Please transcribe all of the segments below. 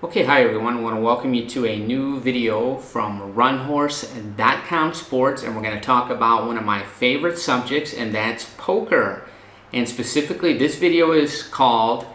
Okay, hi everyone. I want to welcome you to a new video from runhorse.com sports, and we're going to talk about one of my favorite subjects, and that's poker. And specifically, this video is called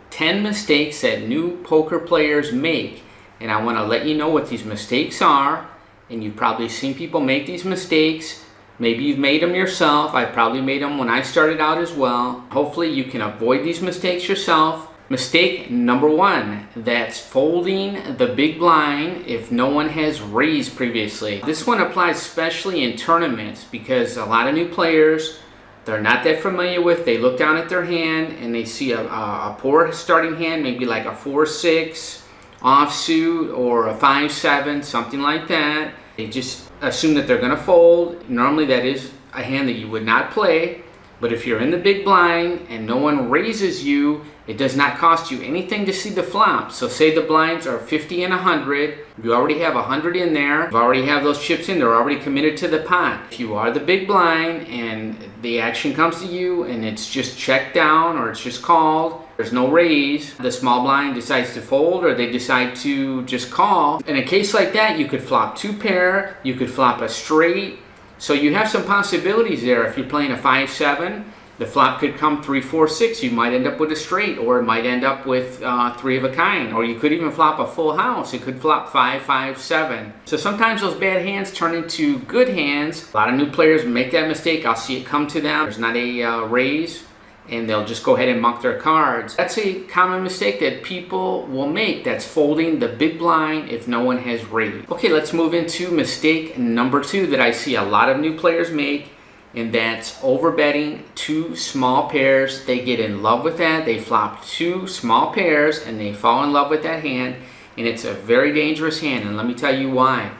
10 mistakes that new poker players make. And I want to let you know what these mistakes are, and you've probably seen people make these mistakes. Maybe you've made them yourself. I probably made them when I started out as well. Hopefully you can avoid these mistakes yourself. Mistake number one, that's folding the big blind if no one has raised previously. This one applies especially in tournaments because a lot of new players, they're not that familiar with, they look down at their hand and they see a poor starting hand, maybe like a 4-6 offsuit or a 5-7, something like that. They just assume that they're going to fold. Normally that is a hand that you would not play. But if you're in the big blind and no one raises you, it does not cost you anything to see the flop. So say the blinds are 50 and 100. You already have 100 in there. You already have those chips in. They're already committed to the pot. If you are the big blind and the action comes to you and it's just checked down or it's just called, there's no raise, the small blind decides to fold or they decide to just call. In a case like that, you could flop two pair. You could flop a straight. So you have some possibilities there. If you're playing a 5-7, the flop could come 3-4-6. You might end up with a straight, or it might end up with three of a kind, or you could even flop a full house. It could flop 5-5-7. So sometimes those bad hands turn into good hands. A lot of new players make that mistake. I'll see it come to them. There's not a raise, and they'll just go ahead and muck their cards. That's a common mistake that people will make. That's folding the big blind if no one has raised. Okay, let's move into mistake number two that I see a lot of new players make, and that's overbetting two small pairs. They get in love with that. They flop two small pairs and they fall in love with that hand, and it's a very dangerous hand, and let me tell you why.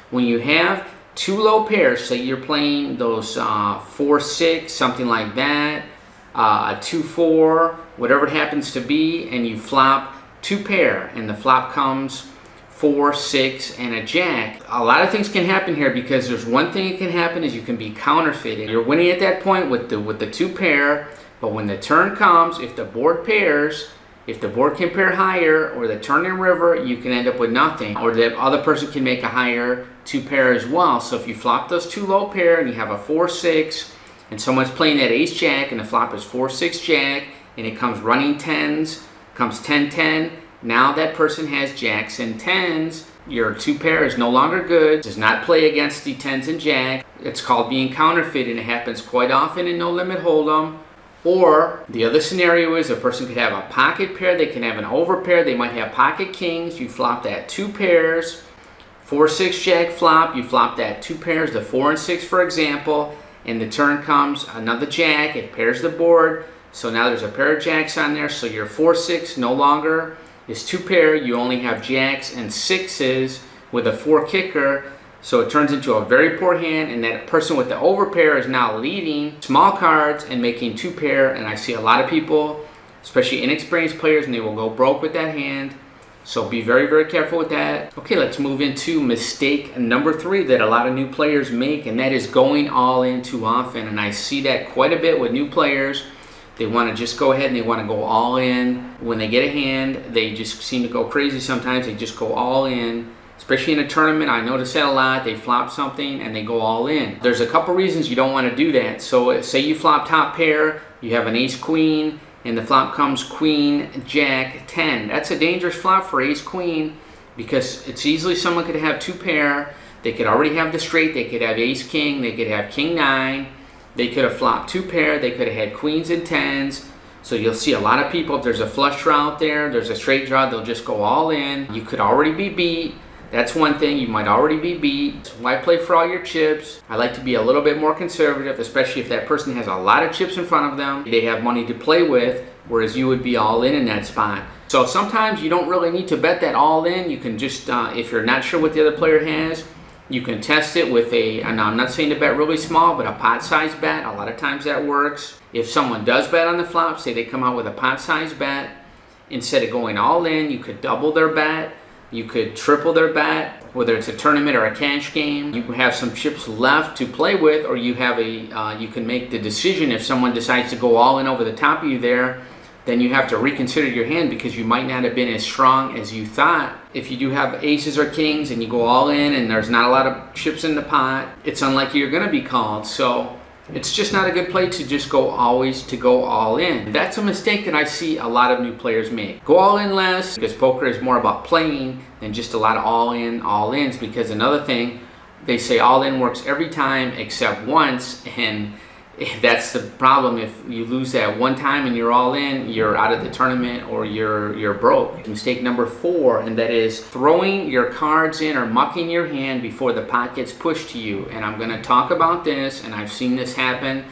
When you have two low pairs, say you're playing those 4-6, something like that, a 2-4, whatever it happens to be, and you flop two pair and the flop comes 4-6 and a jack. A lot of things can happen here because there's one thing that can happen is you can be counterfeiting. You're winning at that point with the two pair, but when the turn comes, if the board pairs, if the board can pair higher or the turn in river, you can end up with nothing, or the other person can make a higher two pair as well. So if you flop those two low pair and you have a 4-6 and someone's playing that ace jack and the flop is 4-6 jack and it comes running tens, comes 10-10, now that person has jacks and tens. Your two pair is no longer good, does not play against the tens and jack. It's called being counterfeit, and it happens quite often in no limit hold'em. Or the other scenario is a person could have a pocket pair, they can have an over pair, they might have pocket kings. You flop that two pairs, 4-6 jack flop, you flop that two pairs, the 4 and 6 for example, and the turn comes another jack, it pairs the board. So now there's a pair of jacks on there, so your 4-6 no longer is two pair, you only have jacks and sixes with a 4 kicker, so it turns into a very poor hand, and that person with the over pair is now leading small cards and making two pair. And I see a lot of people, especially inexperienced players, and they will go broke with that hand. So be very, very careful with that. Okay, let's move into mistake number three that a lot of new players make, and that is going all in too often. And I see that quite a bit with new players. They want to just go ahead and they want to go all in. When they get a hand, they just seem to go crazy sometimes. They just go all in. Especially in a tournament, I notice that a lot. They flop something and they go all in. There's a couple reasons you don't want to do that. So say you flop top pair, you have an ace queen, and the flop comes queen jack 10. That's a dangerous flop for ace queen because it's easily someone could have two pair. They could already have the straight. They could have ace king. They could have king 9. They could have flopped two pair. They could have had queens and tens. So you'll see a lot of people, if there's a flush draw out there, there's a straight draw, they'll just go all in. You could already be beat. That's one thing, you might already be beat. Why play for all your chips? I like to be a little bit more conservative, especially if that person has a lot of chips in front of them. They have money to play with, whereas you would be all in that spot. So sometimes you don't really need to bet that all in. You can just, if you're not sure what the other player has, you can test it with and I'm not saying to bet really small, but a pot size bet. A lot of times that works. If someone does bet on the flop, say they come out with a pot size bet, instead of going all in, you could double their bet. You could triple their bet, whether it's a tournament or a cash game. You have some chips left to play with, or you have you can make the decision if someone decides to go all in over the top of you there. then you have to reconsider your hand because you might not have been as strong as you thought. If you do have aces or kings and you go all in and there's not a lot of chips in the pot, it's unlikely you're going to be called. So it's just not a good play to just go all in. That's a mistake that I see a lot of new players make. Go all in less, because poker is more about playing than just a lot of all ins. Because another thing, they say all in works every time except once, and that's the problem. If you lose that one time and you're all in, you're out of the tournament or you're broke. Mistake number 4, and that is throwing your cards in or mucking your hand before the pot gets pushed to you. And I'm going to talk about this, and I've seen this happen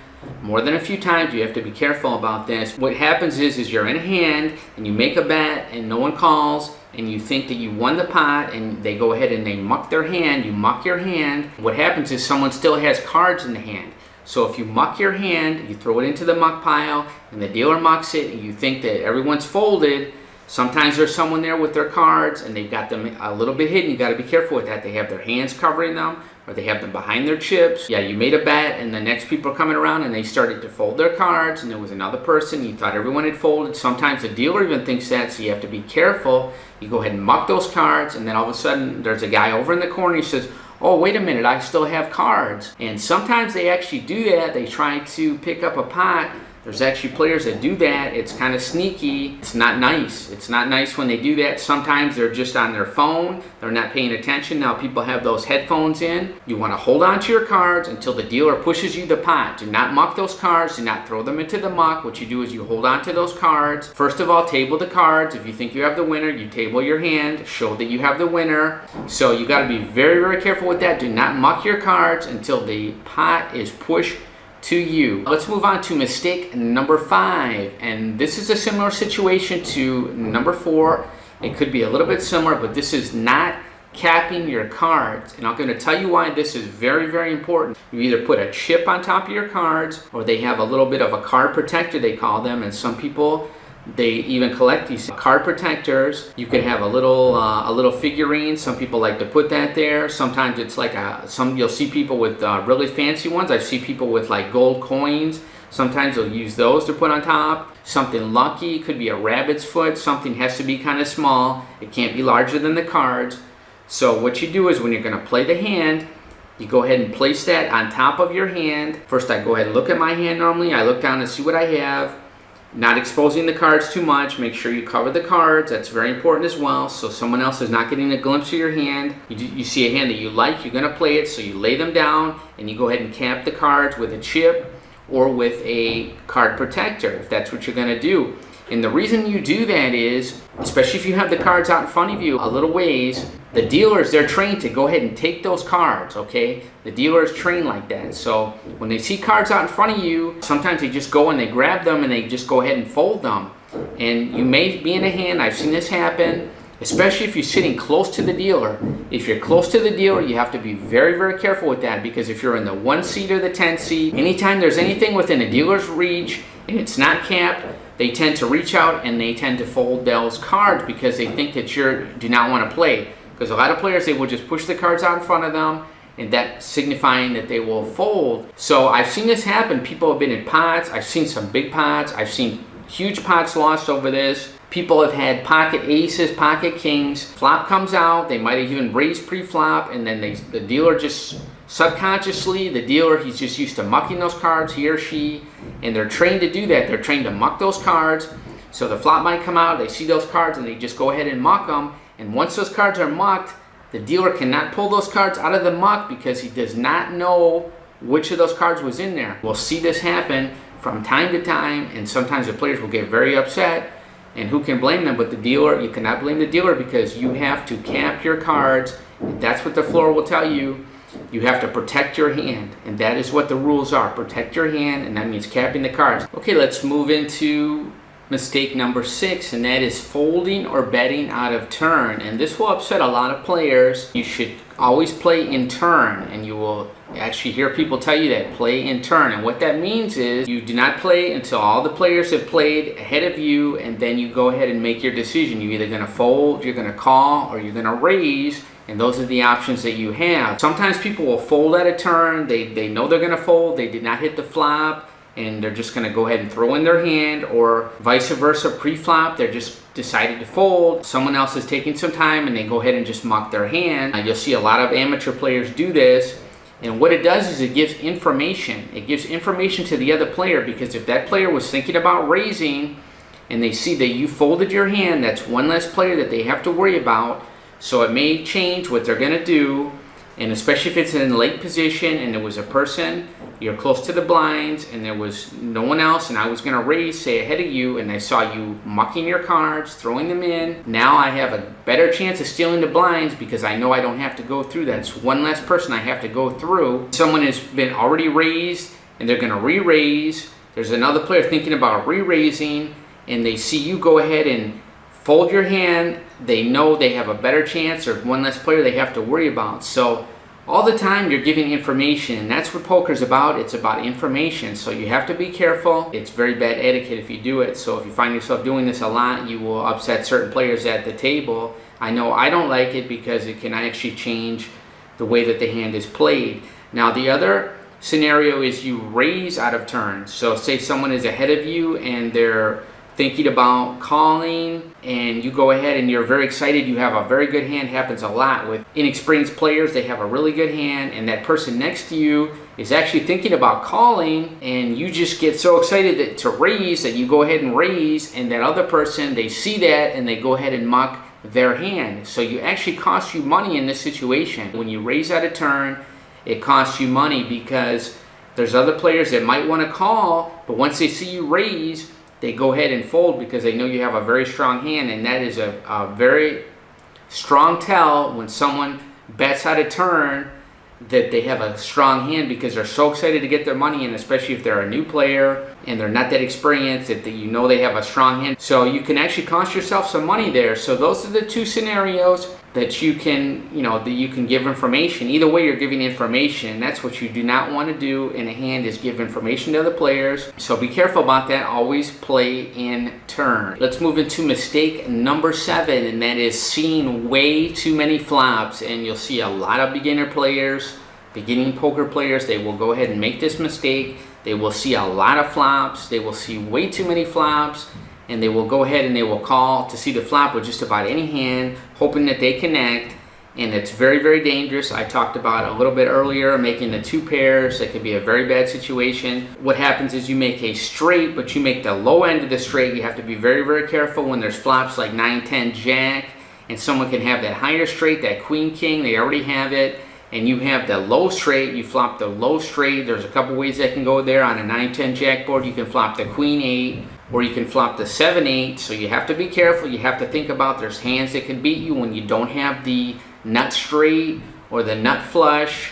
more than a few times. You have to be careful about this. What happens is you're in a hand and you make a bet and no one calls, and you think that you won the pot, and they go ahead and they muck their hand. You muck your hand. What happens is someone still has cards in the hand. So if you muck your hand, you throw it into the muck pile, and the dealer mucks it, and you think that everyone's folded, sometimes there's someone there with their cards, and they've got them a little bit hidden. You got to be careful with that. They have their hands covering them, or they have them behind their chips. Yeah, you made a bet, and the next people are coming around, and they started to fold their cards, and there was another person. You thought everyone had folded. Sometimes the dealer even thinks that, so you have to be careful. You go ahead and muck those cards, and then all of a sudden, there's a guy over in the corner. He says, oh, wait a minute, I still have cards. And sometimes they actually do that. They try to pick up a pot. There's actually players that do that. It's kind of sneaky. It's not nice. It's not nice when they do that. Sometimes they're just on their phone. They're not paying attention. Now people have those headphones in. You want to hold on to your cards until the dealer pushes you the pot. Do not muck those cards. Do not throw them into the muck. What you do is you hold on to those cards. First of all, table the cards. If you think you have the winner, you table your hand. Show that you have the winner. So you got to be very, very careful with that. Do not muck your cards until the pot is pushed to you. Let's move on to mistake number 5, and this is a similar situation to number 4. It could be a little bit similar, but this is not capping your cards, and I'm going to tell you why this is very, very important. You either put a chip on top of your cards, or they have a little bit of a card protector, they call them, and some people, they even collect these card protectors. You could have a little figurine. Some people like to put that there. Sometimes it's like you'll see people with really fancy ones. I see people with like gold coins. Sometimes they'll use those to put on top. Something lucky, could be a rabbit's foot. Something has to be kind of small. It can't be larger than the cards. So what you do is when you're going to play the hand, you go ahead and place that on top of your hand. First, I go ahead and look at my hand normally. I look down and see what I have. Not exposing the cards too much. Make sure you cover the cards. That's very important as well, so someone else is not getting a glimpse of your hand. You see a hand that you like, you're going to play it, so you lay them down and you go ahead and cap the cards with a chip or with a card protector, if that's what you're going to do. And the reason you do that is, especially if you have the cards out in front of you a little ways, the dealers, they're trained to go ahead and take those cards, okay? The dealer is trained like that. So when they see cards out in front of you, sometimes they just go and they grab them and they just go ahead and fold them. And you may be in a hand, I've seen this happen, especially if you're sitting close to the dealer. If you're close to the dealer, you have to be very, very careful with that, because if you're in the 1 seat or the 10 seat, anytime there's anything within a dealer's reach and it's not capped, they tend to reach out and they tend to fold those cards because they think that you do not want to play. Because a lot of players, they will just push the cards out in front of them, and that signifying that they will fold. So I've seen this happen. People have been in pots. I've seen some big pots. I've seen huge pots lost over this. People have had pocket aces, pocket kings. Flop comes out. They might have even raised pre-flop, and then the dealer just subconsciously, he's just used to mucking those cards, he or she, and they're trained to do that. They're trained to muck those cards. So the flop might come out, they see those cards, and they just go ahead and muck them. And once those cards are mucked, the dealer cannot pull those cards out of the muck because he does not know which of those cards was in there. We'll see this happen from time to time, and sometimes the players will get very upset. And who can blame them but the dealer? You cannot blame the dealer because you have to cap your cards. That's what the floor will tell you. You have to protect your hand, and that is what the rules are. Protect your hand, and that means capping the cards. Okay, let's move into mistake number 6, and that is folding or betting out of turn. And this will upset a lot of players. You should always play in turn, and you will actually hear people tell you that, play in turn. And what that means is you do not play until all the players have played ahead of you, and then you go ahead and make your decision. You're either going to fold, you're going to call, or you're going to raise. And those are the options that you have. Sometimes people will fold at a turn. They know they're going to fold. They did not hit the flop. and they're just going to go ahead and throw in their hand, or vice versa, pre-flop, they're just decided to fold. Someone else is taking some time and they go ahead and just muck their hand. You'll see a lot of amateur players do this, and what it does is it gives information. It gives information to the other player, because if that player was thinking about raising and they see that you folded your hand, that's one less player that they have to worry about. So it may change what they're going to do. And especially if it's in late position and there was a person, you're close to the blinds, and there was no one else, and I was going to raise, say, ahead of you, and I saw you mucking your cards, throwing them in. Now I have a better chance of stealing the blinds because I know I don't have to go through that. It's one less person I have to go through. Someone has been already raised and they're going to re-raise. There's another player thinking about re-raising, and they see you go ahead and fold your hand. They know they have a better chance, or one less player they have to worry about. So all the time you're giving information, and that's what poker's about. It's about information. So you have to be careful. It's very bad etiquette if you do it. So if you find yourself doing this a lot, you will upset certain players at the table. I know I don't like it because it can actually change the way that the hand is played. Now the other scenario is you raise out of turn. So say someone is ahead of you and they're thinking about calling, and you go ahead and you're very excited, you have a very good hand. Happens a lot with inexperienced players. They have a really good hand, and that person next to you is actually thinking about calling, and you just get so excited to raise that you go ahead and raise, and that other person, they see that and they go ahead and muck their hand. So you actually cost you money in this situation. When you raise out of turn, it costs you money because there's other players that might want to call, but once they see you raise, they go ahead and fold because they know you have a very strong hand. And that is a very strong tell when someone bets out of turn that they have a strong hand, because they're so excited to get their money in, especially if they're a new player and they're not that experienced, that you know they have a strong hand. So you can actually cost yourself some money there. So those are the two scenarios that you can, that you can give information. Either way, you're giving information. That's what you do not want to do in a hand, is give information to other players. So be careful about that. Always play in turn. Let's move into mistake number 7, and that is seeing way too many flops. And you'll see a lot of beginning poker players, they will go ahead and make this mistake. They will see a lot of flops. They will see way too many flops, and they will go ahead and they will call to see the flop with just about any hand, hoping that they connect. And it's very, very dangerous. I talked about a little bit earlier, making the 2 pairs. That could be a very bad situation. What happens is you make a straight, but you make the low end of the straight. You have to be very, very careful when there's flops like 9, 10, jack, and someone can have that higher straight, that queen, king, they already have it, and you have the low straight. You flop the low straight. There's a couple ways that can go there. On a 9, 10 jack board, you can flop the queen 8, or you can flop the 7, 8. So you have to be careful. You have to think about, there's hands that can beat you when you don't have the nut straight or the nut flush.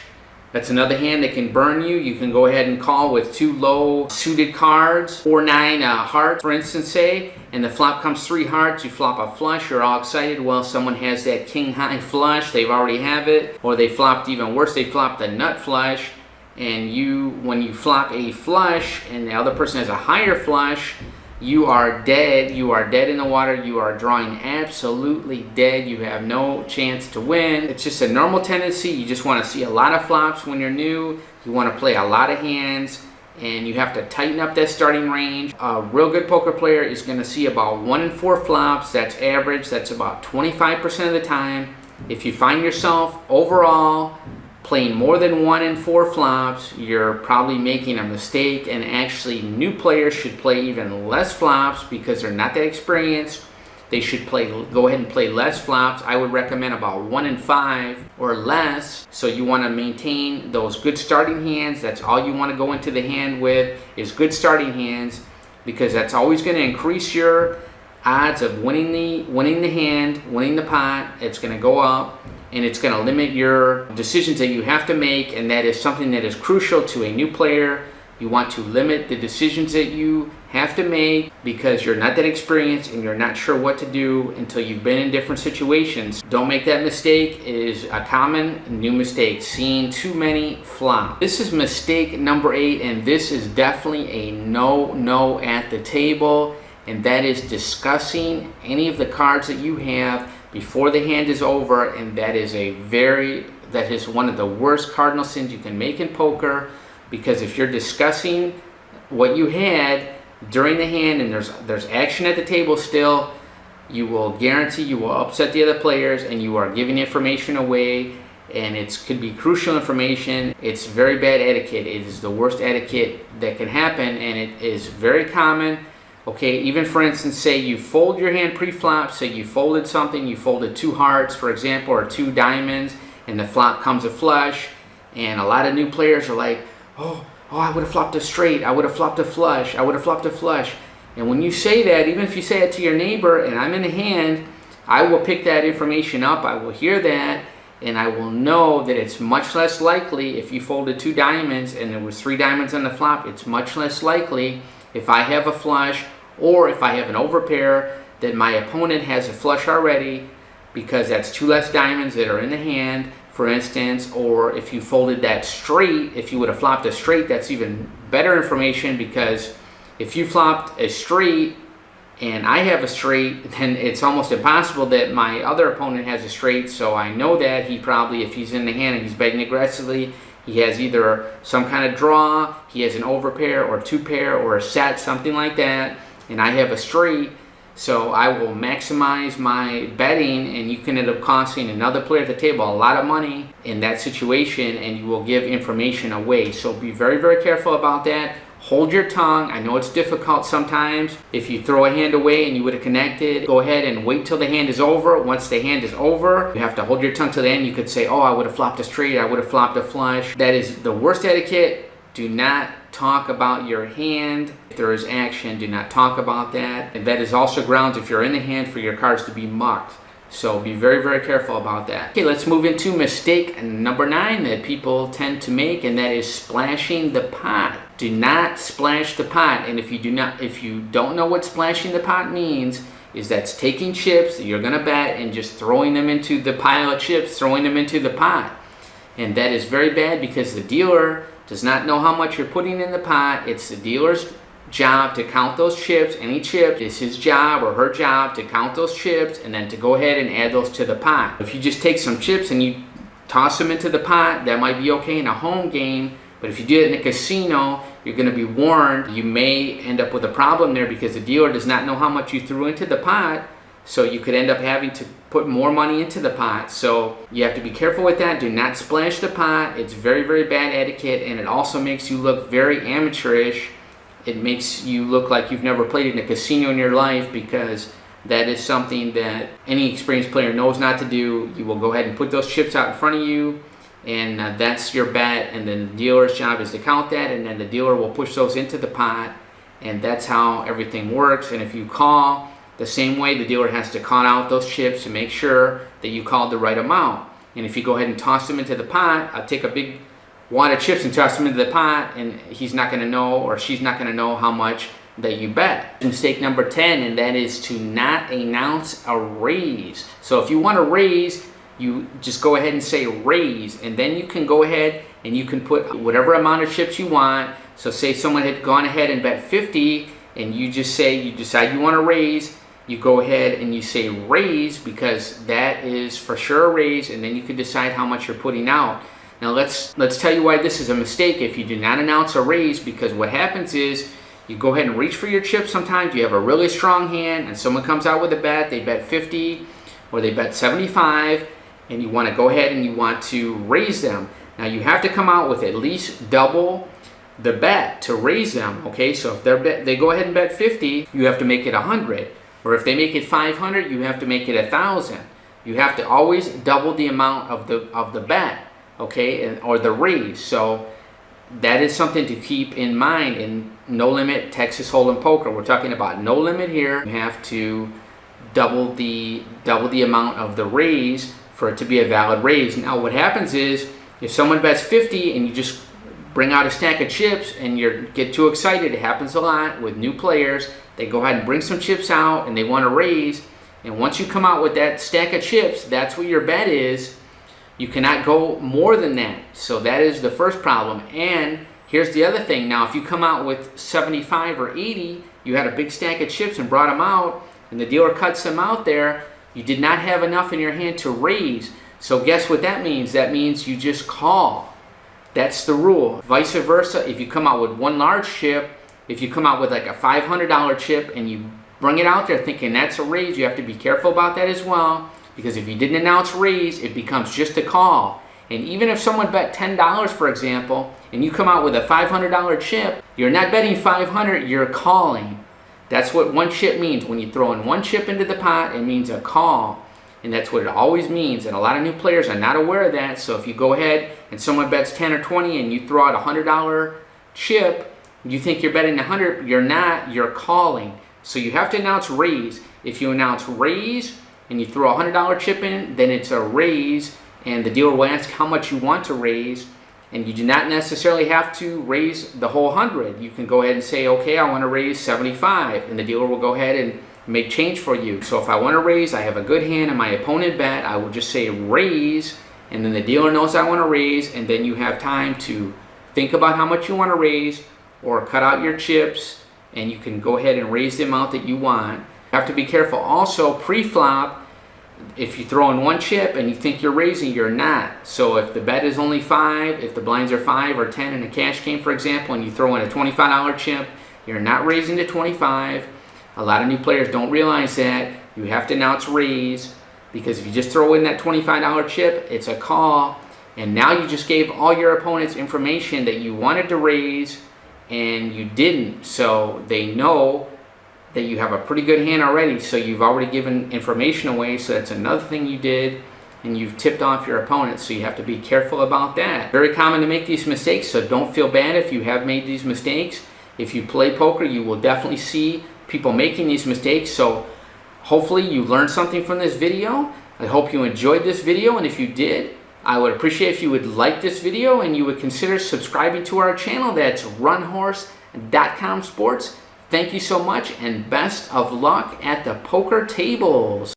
That's another hand that can burn you. You can go ahead and call with 2 low suited cards, 4, 9 hearts, for instance, say, and the flop comes 3 hearts. You flop a flush. You're all excited. Well, someone has that king high flush. They already have it. Or they flopped even worse. They flopped the nut flush. And when you flop a flush and the other person has a higher flush, you are dead. You are dead in the water. You are drawing absolutely dead. You have no chance to win. It's just a normal tendency. You just want to see a lot of flops when you're new. You want to play a lot of hands, and you have to tighten up that starting range. A real good poker player is going to see about 1 in 4 flops. That's average. That's about 25% of the time. If you find yourself overall playing more than 1 in 4 flops, you're probably making a mistake. And actually, new players should play even less flops because they're not that experienced. They should go ahead and play less flops. I would recommend about 1 in 5 or less. So you want to maintain those good starting hands. That's all you want to go into the hand with, is good starting hands, because that's always going to increase your odds of winning the hand, winning the pot. It's going to go up, and it's going to limit your decisions that you have to make, and that is something that is crucial to a new player. You want to limit the decisions that you have to make because you're not that experienced and you're not sure what to do until you've been in different situations. Don't make that mistake. It is a common new mistake, seeing too many flops. This is mistake number 8, and this is definitely a no at the table, and that is discussing any of the cards that you have before the hand is over. And that is one of the worst cardinal sins you can make in poker, because if you're discussing what you had during the hand, and there's action at the table still, you will guarantee you will upset the other players, and you are giving information away, and it could be crucial information. It's very bad etiquette. It is the worst etiquette that can happen, and it is very common. Okay, even for instance, say you fold your hand pre-flop, say you folded something, you folded 2 hearts, for example, or 2 diamonds, and the flop comes a flush, and a lot of new players are like, oh, I would have flopped a straight, I would have flopped a flush, I would have flopped a flush. And when you say that, even if you say it to your neighbor and I'm in the hand, I will pick that information up, I will hear that, and I will know that it's much less likely if you folded 2 diamonds and there was 3 diamonds on the flop, it's much less likely if I have a flush or if I have an overpair that my opponent has a flush already, because that's 2 less diamonds that are in the hand, for instance. Or if you folded that straight, if you would have flopped a straight, that's even better information, because if you flopped a straight and I have a straight, then it's almost impossible that my other opponent has a straight. So I know that he probably, if he's in the hand and he's betting aggressively, he has either some kind of draw, he has an overpair or 2 pair or a set, something like that, and I have a straight. So I will maximize my betting, and you can end up costing another player at the table a lot of money in that situation, and you will give information away. So be very, very careful about that. Hold your tongue. I know it's difficult sometimes. If you throw a hand away and you would have connected, go ahead and wait till the hand is over. Once the hand is over, you have to hold your tongue till the end. You could say, oh, I would have flopped a straight, I would have flopped a flush. That is the worst etiquette. Do not talk about your hand. If there is action, do not talk about that. And that is also grounds, if you're in the hand, for your cards to be mucked. So be very, very careful about that. Okay, let's move into mistake number 9 that people tend to make, and that is splashing the pot. Do not splash the pot. And if you don't know what splashing the pot means, is that's taking chips that you're gonna bet and just throwing them into the pile of chips, throwing them into the pot. And that is very bad, because the dealer does not know how much you're putting in the pot. It's the dealer's job to count those chips. Any chip is his job or her job to count those chips, and then to go ahead and add those to the pot. If you just take some chips and you toss them into the pot, that might be okay in a home game, but if you do it in a casino, you're going to be warned. You may end up with a problem there, because the dealer does not know how much you threw into the pot, so you could end up having to put more money into the pot. So you have to be careful with that. Do not splash the pot. It's very, very bad etiquette, and it also makes you look very amateurish. It makes you look like you've never played in a casino in your life, because that is something that any experienced player knows not to do. You will go ahead and put those chips out in front of you, and that's your bet, and then the dealer's job is to count that, and then the dealer will push those into the pot, and that's how everything works. And if you call the same way, the dealer has to count out those chips to make sure that you called the right amount. And if you go ahead and toss them into the pot, I'll take a big wad of chips and toss them into the pot, and he's not going to know, or she's not going to know how much that you bet. Mistake number 10, and that is to not announce a raise. So if you want to raise, you just go ahead and say raise, and then you can go ahead and you can put whatever amount of chips you want. So say someone had gone ahead and bet 50, and you just say, you decide you want to raise, you go ahead and you say raise, because that is for sure a raise, and then you can decide how much you're putting out. Now let's tell you why this is a mistake if you do not announce a raise, because what happens is you go ahead and reach for your chips. Sometimes you have a really strong hand and someone comes out with a bet, they bet 50 or they bet 75, and you want to go ahead and you want to raise them. Now you have to come out with at least double the bet to raise them. Okay, so if they go ahead and bet 50, you have to make it 100, or if they make it 500, you have to make it 1,000. You have to always double the amount of the bet. Okay, or the raise. So that is something to keep in mind in no limit Texas Hold'em poker. We're talking about no limit here. You have to double the amount of the raise for it to be a valid raise. Now what happens is, if someone bets 50 and you just bring out a stack of chips and you get too excited, it happens a lot with new players. They go ahead and bring some chips out and they want to raise, and once you come out with that stack of chips, that's what your bet is. You cannot go more than that. So that is the first problem. And here's the other thing. Now, if you come out with 75 or 80, you had a big stack of chips and brought them out, and the dealer cuts them out there, you did not have enough in your hand to raise. So guess what that means? That means you just call. That's the rule. Vice versa, if you come out with one large chip, if you come out with like a $500 chip and you bring it out there thinking that's a raise, you have to be careful about that as well, because if you didn't announce raise, it becomes just a call. And even if someone bet $10, for example, and you come out with a $500 chip, you're not betting 500, you're calling. That's what one chip means. When you throw in one chip into the pot, it means a call. And that's what it always means. And a lot of new players are not aware of that. So if you go ahead and someone bets 10 or 20 and you throw out a $100 chip, you think you're betting 100, you're not, you're calling. So you have to announce raise. If you announce raise and you throw a $100 chip in, then it's a raise, and the dealer will ask how much you want to raise, and you do not necessarily have to raise the whole 100. You can go ahead and say, okay, I want to raise 75, and the dealer will go ahead and make change for you. So if I want to raise, I have a good hand and my opponent bet, I will just say raise, and then the dealer knows I want to raise, and then you have time to think about how much you want to raise or cut out your chips, and you can go ahead and raise the amount that you want. You have to be careful also pre-flop. If you throw in one chip and you think you're raising, you're not. So if the bet is only 5, if the blinds are 5 or 10 in a cash game, for example, and you throw in a $25 chip, you're not raising to 25. A lot of new players don't realize that. You have to announce raise, because if you just throw in that $25 chip, it's a call, and now you just gave all your opponents information that you wanted to raise and you didn't. So they know that you have a pretty good hand already, so you've already given information away, so that's another thing you did, and you've tipped off your opponent, so you have to be careful about that. Very common to make these mistakes, so don't feel bad if you have made these mistakes. If you play poker, you will definitely see people making these mistakes, so hopefully you learned something from this video. I hope you enjoyed this video, and if you did, I would appreciate if you would like this video and you would consider subscribing to our channel. That's runhorse.com sports. Thank you so much, and best of luck at the poker tables.